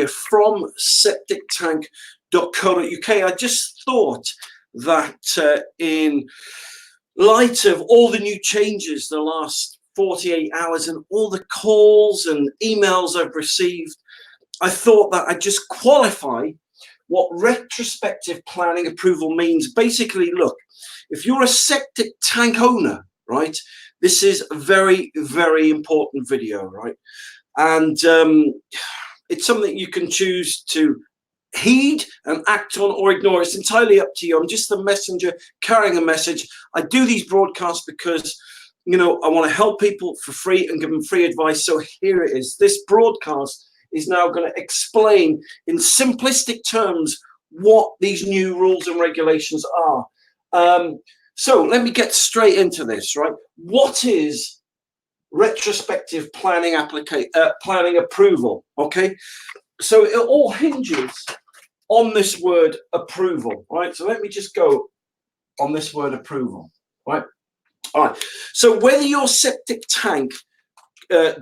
here from septictank.co.uk. I just thought that in light of all the new changes the last 48 hours and all the calls and emails I've received, I thought that I'd just qualify what retrospective planning approval means. Basically, look, if you're a septic tank owner, right, this is a very, very important video, right? And it's something you can choose to heed and act on or ignore. It's entirely up to you. I'm just the messenger carrying a message. I do these broadcasts because, you know, I want to help people for free and give them free advice. So here it is. This broadcast is now going to explain in simplistic terms what these new rules and regulations are. So let me get straight into this, right? What is retrospective planning planning approval? Okay, so it all hinges on this word approval, right? So let me just go on this word approval, right? All right. So whether your septic tank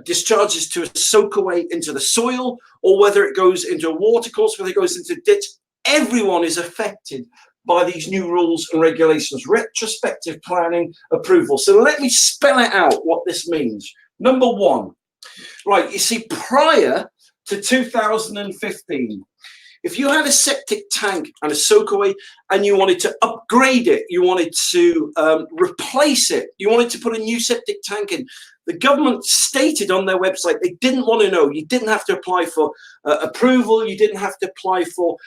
discharges to a soak away into the soil, or whether it goes into a watercourse, whether it goes into a ditch, everyone is affected by these new rules and regulations, retrospective planning approval. So let me spell it out what this means. Number one, right, you see, prior to 2015, if you had a septic tank and a soakaway and you wanted to upgrade it, you wanted to replace it, you wanted to put a new septic tank in, the government stated on their website they didn't want to know. You didn't have to apply for approval. You didn't have to apply for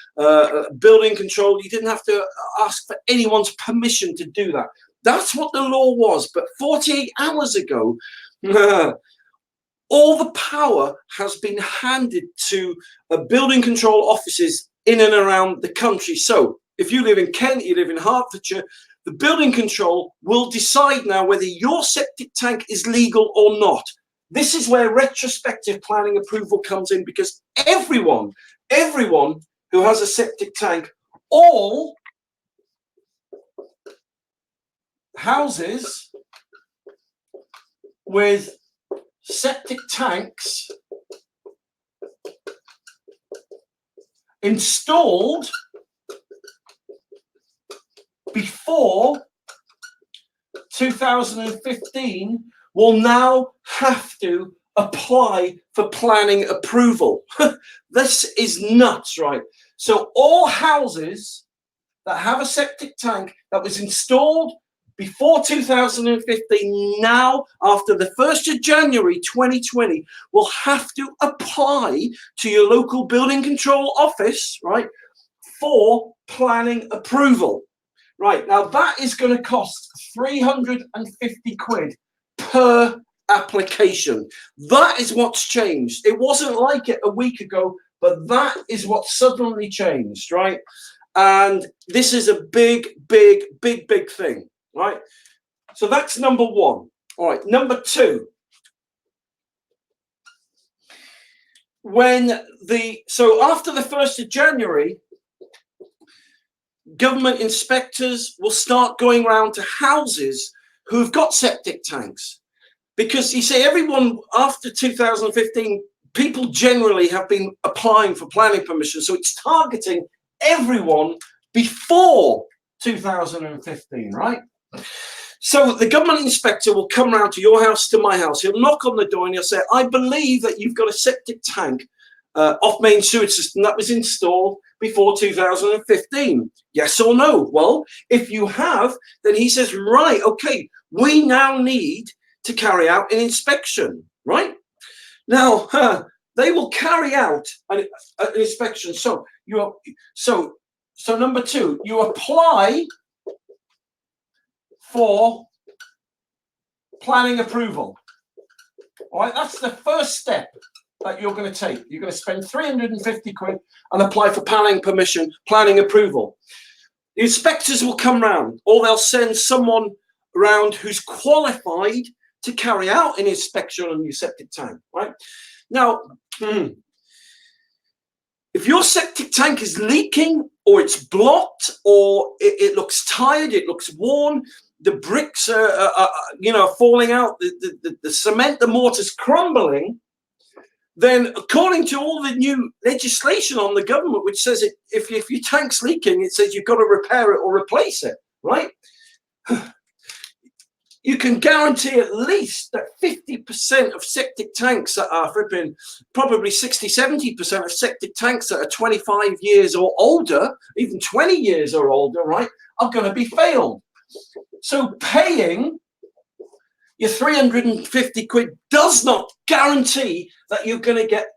building control. You didn't have to ask for anyone's permission to do that. That's what the law was. But 48 hours ago, all the power has been handed to building control offices in and around the country. So if you live in Kent, you live in Hertfordshire, the building control will decide now whether your septic tank is legal or not. This is where retrospective planning approval comes in, because everyone who has a septic tank, all houses with septic tanks installed before 2015 will now have to apply for planning approval. This is nuts, right? So all houses that have a septic tank that was installed before 2015, now after the 1st of January 2020, will have to apply to your local building control office, right, for planning approval. Right, now that is going to cost 350 quid per application. That is what's changed. It wasn't like it a week ago, but that is what suddenly changed, right? And this is a big thing, right? So that's number one. All right, number two. So after the 1st of January, government inspectors will start going around to houses who've got septic tanks, because you see, everyone after 2015, people generally have been applying for planning permission, so it's targeting everyone before 2015, right? So the government inspector will come around to your house, to my house. He'll knock on the door and he'll say, I believe that you've got a septic tank off main sewage system that was installed before 2015. Yes or no? Well, if you have, then he says, right, okay, we now need to carry out an inspection, right? Now, they will carry out an inspection. So number two, you apply for planning approval. All right, that's the first step that you're going to take. You're going to spend 350 quid and apply for planning permission, planning approval. The inspectors will come round, or they'll send someone around who's qualified to carry out an inspection on your septic tank, right? Now, if your septic tank is leaking, or it's blocked, or it looks tired, it looks worn, the bricks are falling out, the cement, the mortar's crumbling, then according to all the new legislation on the government, which says if your tank's leaking, it says you've got to repair it or replace it, right? You can guarantee at least that 50% of septic tanks that are flipping, probably 60, 70% of septic tanks that are 25 years or older, even 20 years or older, right, are going to be failed. So paying your 350 quid does not guarantee that you're going to get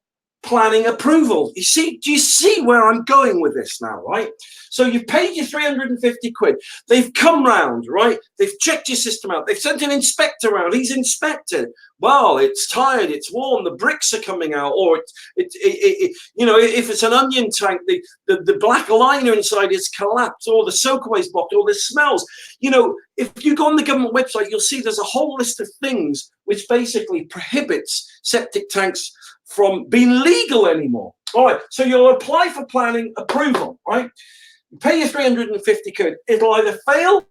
planning approval. You see, do you see where I'm going with this now, right? So you've paid your 350 quid. They've come round, right? They've checked your system out. They've sent an inspector around. He's inspected. Well, it's tired, it's worn, the bricks are coming out, or you know, if it's an onion tank, the black liner inside is collapsed, or the soakaway's blocked, or the smells. You know, if you go on the government website, you'll see there's a whole list of things which basically prohibits septic tanks from being legal anymore. All right, so you'll apply for planning approval, right? You pay your 350 quid. It'll either fail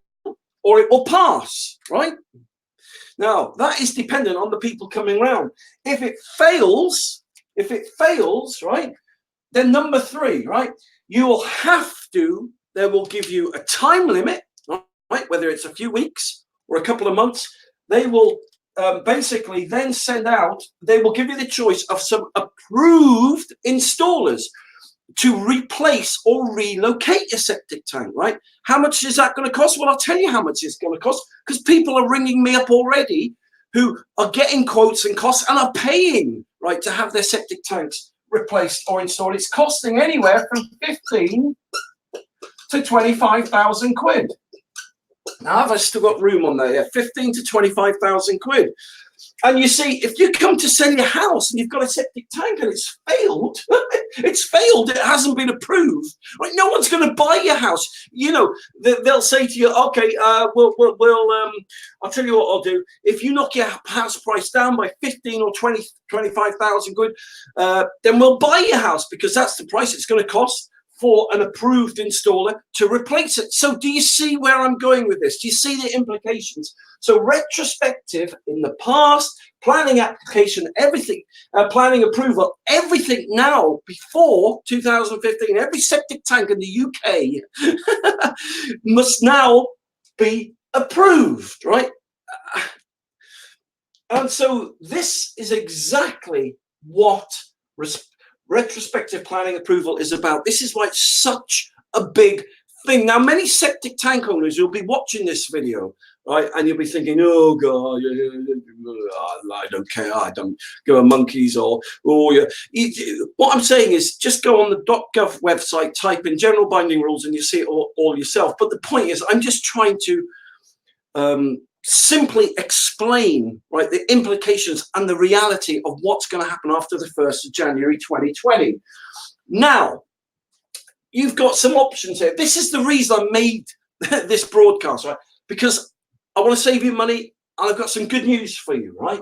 or it will pass, right? Now, that is dependent on the people coming around. If it fails, right, then number 3, right, you will have to, they will give you a time limit, right, whether it's a few weeks or a couple of months. They will basically then send out, they will give you the choice of some approved installers to replace or relocate your septic tank, right? How much is that going to cost? Well, I'll tell you how much it's going to cost, because people are ringing me up already who are getting quotes and costs and are paying, right, to have their septic tanks replaced or installed. It's costing anywhere from 15 to 25,000 quid. Now, have I still got room on there? Yeah, 15 to 25,000 quid. And you see, if you come to sell your house and you've got a septic tank and it's failed, it hasn't been approved, right? No one's going to buy your house. You know, they'll say to you, okay, I'll tell you what I'll do. If you knock your house price down by 15 or 20, 25,000 quid, then we'll buy your house, because that's the price it's going to cost for an approved installer to replace it. So do you see where I'm going with this? Do you see the implications? So retrospective in the past, planning application, everything, planning approval, everything now before 2015, every septic tank in the UK must now be approved, right? And so this is exactly what retrospective planning approval is about. This is why it's such a big thing. Now, many septic tank owners, you'll be watching this video, right, and you'll be thinking, oh God, I don't care, I don't give a monkeys, or yeah. What I'm saying is, just go on the .gov website, type in general binding rules, and you see it all yourself. But the point is, I'm just trying to simply explain, right, the implications and the reality of what's going to happen after the 1st of January 2020. Now, you've got some options here. This is the reason I made this broadcast, right? Because I want to save you money, and I've got some good news for you, right?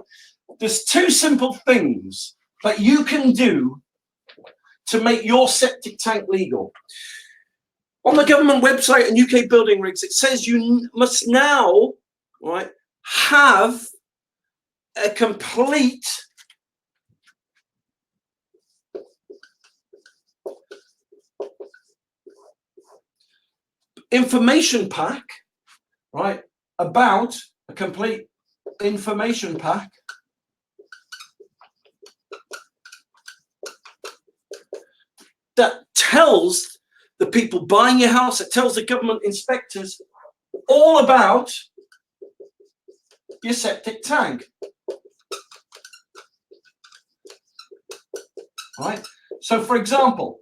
There's 2 simple things that you can do to make your septic tank legal. On the government website and UK building regs, it says you must now, right, have a complete information pack, right, about a complete information pack that tells the people buying your house, it tells the government inspectors all about your septic tank, right? So, for example,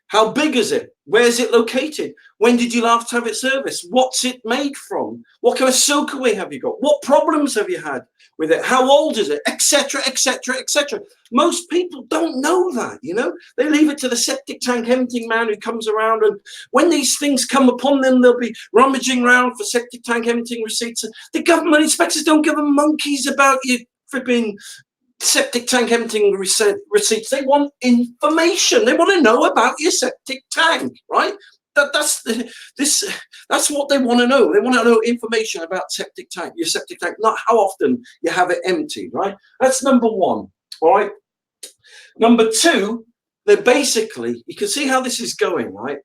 how big is it? Where is it located? When did you last have it serviced? What's it made from? What kind of soakaway have you got? What problems have you had with it? How old is it? Etc., etc., etc. Most people don't know that, you know. They leave it to the septic tank emptying man who comes around, and when these things come upon them, they'll be rummaging around for septic tank emptying receipts. The government inspectors don't give them monkeys about your flipping septic tank emptying receipts. They want information. They want to know about your septic tank, right? That's what they want to know. They want to know information about septic tank, your septic tank, not how often you have it empty, right? That's number 1, all right? Number two, they're basically, you can see how this is going, right?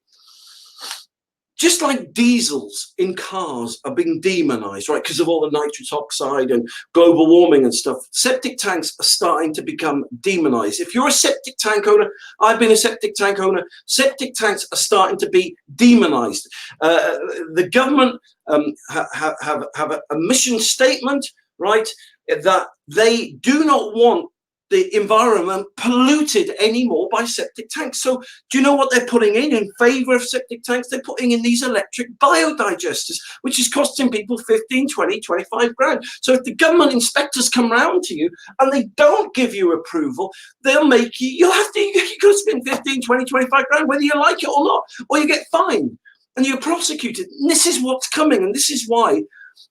Just like diesels in cars are being demonized, right, because of all the nitrous oxide and global warming and stuff, septic tanks are starting to become demonized. If you're a septic tank owner, I've been a septic tank owner, septic tanks are starting to be demonized. The government have a mission statement, right, that they do not want the environment polluted anymore by septic tanks. So do you know what they're putting in favor of septic tanks? They're putting in these electric biodigesters, which is costing people 15, 20, 25 grand. So if the government inspectors come round to you and they don't give you approval, they'll make you, you're going to spend 15, 20, 25 grand, whether you like it or not, or you get fined and you're prosecuted. And this is what's coming. And this is why,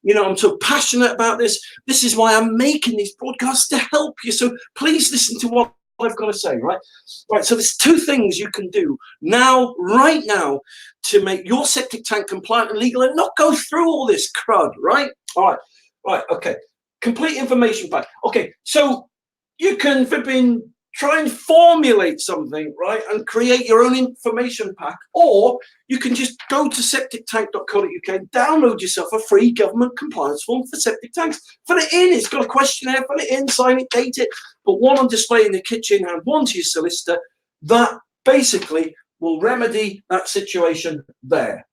you know, I'm so passionate about this. This is why I'm making these broadcasts, to help you. So please listen to what I've got to say, right? Right, so there's two things you can do now, right now, to make your septic tank compliant and legal and not go through all this crud, right? All right, okay. Complete information pack. Okay, so you can try and formulate something, right, and create your own information pack, or you can just go to septictank.co.uk, download yourself a free government compliance form for septic tanks, fill it in, it's got a questionnaire, fill it in, sign it, date it, put one on display in the kitchen and one to your solicitor. That basically will remedy that situation there.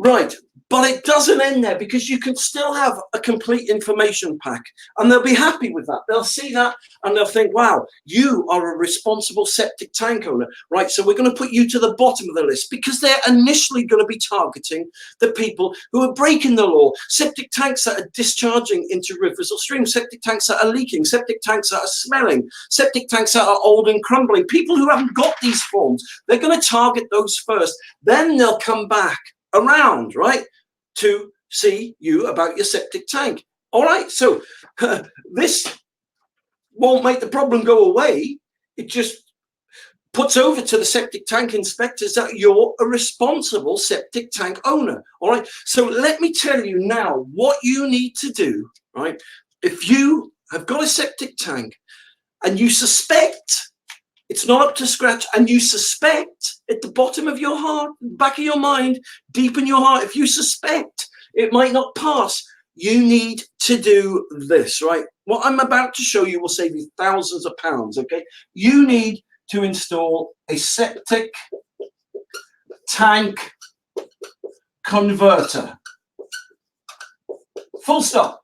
Right, but it doesn't end there, because you can still have a complete information pack and they'll be happy with that. They'll see that and they'll think, wow, you are a responsible septic tank owner, right? So we're going to put you to the bottom of the list, because they're initially going to be targeting the people who are breaking the law. Septic tanks that are discharging into rivers or streams, septic tanks that are leaking, septic tanks that are smelling, septic tanks that are old and crumbling. People who haven't got these forms, they're going to target those first. Then they'll come back around, right, to see you about your septic tank. All right, so this won't make the problem go away. It just puts over to the septic tank inspectors that you're a responsible septic tank owner. All right, so let me tell you now what you need to do, right? If you have got a septic tank and you suspect it's not up to scratch, and you suspect at the bottom of your heart, back of your mind, deep in your heart, if you suspect it might not pass, you need to do this, right? What I'm about to show you will save you thousands of pounds, okay? You need to install a septic tank converter. Full stop.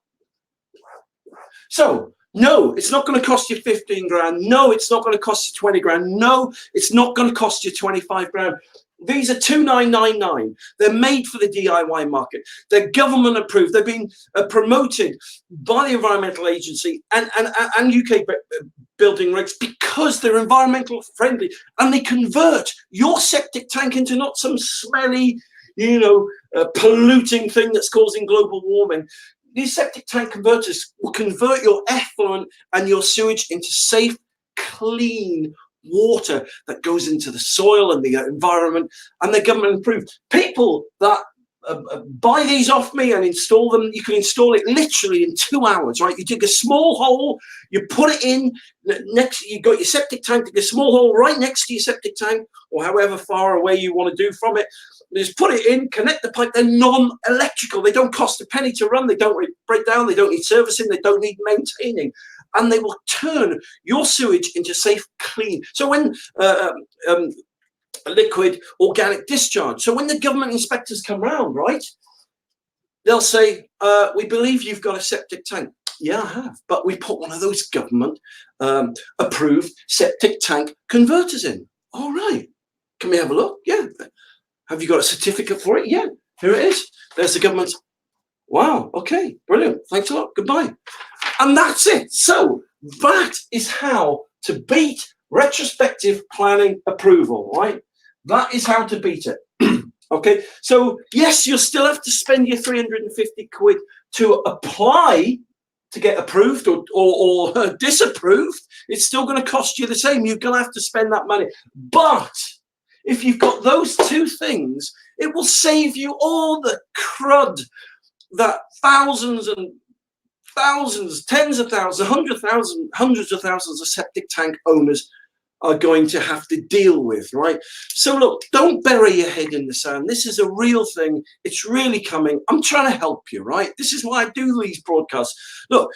So, no, it's not going to cost you 15 grand. No, it's not going to cost you 20 grand. No, it's not going to cost you 25 grand. These are 2,999. They're made for the DIY market. They're government approved. They've been promoted by the Environmental Agency and UK building regs, because they're environmental friendly, and they convert your septic tank into not some smelly, you know, polluting thing that's causing global warming. These septic tank converters will convert your effluent and your sewage into safe, clean water that goes into the soil and the environment, and they're government approved. People that buy these off me and install them, you can install it literally in 2 hours, right? You dig a small hole, you put it in, next you got your septic tank, dig a small hole right next to your septic tank, or however far away you want to do from it. Just put it in, connect the pipe. They're non-electrical. They don't cost a penny to run. They don't break down. They don't need servicing. They don't need maintaining. And they will turn your sewage into safe, clean. So when liquid organic discharge. So when the government inspectors come round, right, they'll say, we believe you've got a septic tank. Yeah, I have. But we put one of those government approved septic tank converters in. All right. Can we have a look? Yeah. Have you got a certificate for it? Yeah, here it is. There's the government's. Wow, okay, brilliant. Thanks a lot. Goodbye. And that's it. So that is how to beat retrospective planning approval, right? That is how to beat it. Okay, so yes, you'll still have to spend your 350 quid to apply to get approved or disapproved. It's still going to cost you the same. You're going to have to spend that money. But if you've got those two things, it will save you all the crud that thousands and thousands, tens of thousands, hundreds of thousands of septic tank owners are going to have to deal with, right? So look, don't bury your head in the sand. This is a real thing. It's really coming. I'm trying to help you, right? This is why I do these broadcasts. Look,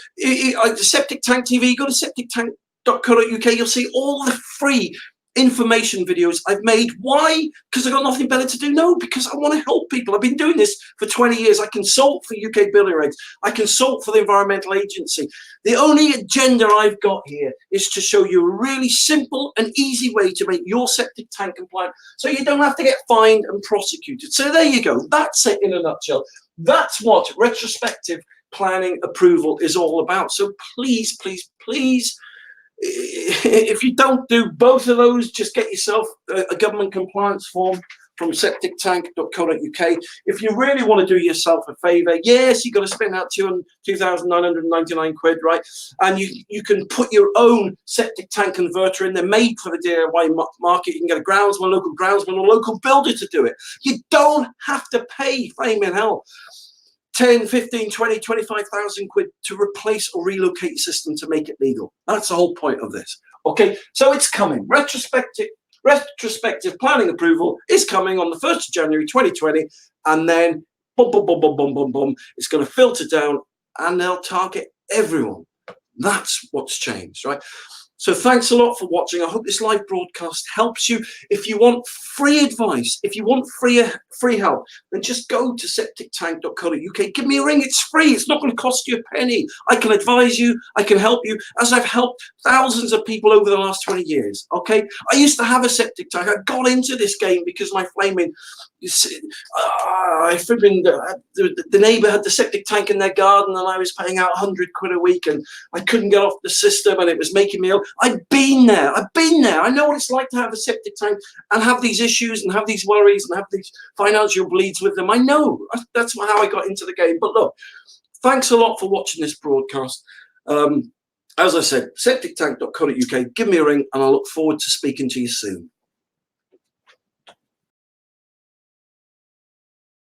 Septic Tank TV, go to septictank.co.uk. You'll see all the free information videos I've made. Why? Because I've got nothing better to do? No, because I want to help people. I've been doing this for 20 years. I consult for UK building regs. I consult for the Environmental Agency. The only agenda I've got here is to show you a really simple and easy way to make your septic tank compliant so you don't have to get fined and prosecuted. So there you go. That's it in a nutshell. That's what retrospective planning approval is all about. So please, please, please, if you don't do both of those, just get yourself a government compliance form from septictank.co.uk. If you really want to do yourself a favour, yes, you've got to spend out 2,999 quid, right? And you can put your own septic tank converter in. They're made for the DIY market. You can get a groundsman, local groundsman, or local builder to do it. You don't have to pay flaming hell 10, 15, 20, 25,000 quid to replace or relocate your system to make it legal. That's the whole point of this. Okay, so it's coming. Retrospective planning approval is coming on the 1st of January 2020, and then boom, boom, boom, boom, boom, boom, boom. It's going to filter down and they'll target everyone. That's what's changed, right? So thanks a lot for watching. I hope this live broadcast helps you. If you want free advice, if you want free help, then just go to septictank.co.uk. Give me a ring. It's free. It's not going to cost you a penny. I can advise you. I can help you, as I've helped thousands of people over the last 20 years. Okay. I used to have a septic tank. I got into this game because my flaming, the neighbour had the septic tank in their garden, and I was paying out 100 quid a week, and I couldn't get off the system, and it was making me ill. I've been there. I know what it's like to have a septic tank and have these issues and have these worries and have these financial bleeds with them. I know. That's how I got into the game. But look, thanks a lot for watching this broadcast. As I said, septictank.co.uk. Give me a ring, and I look forward to speaking to you soon.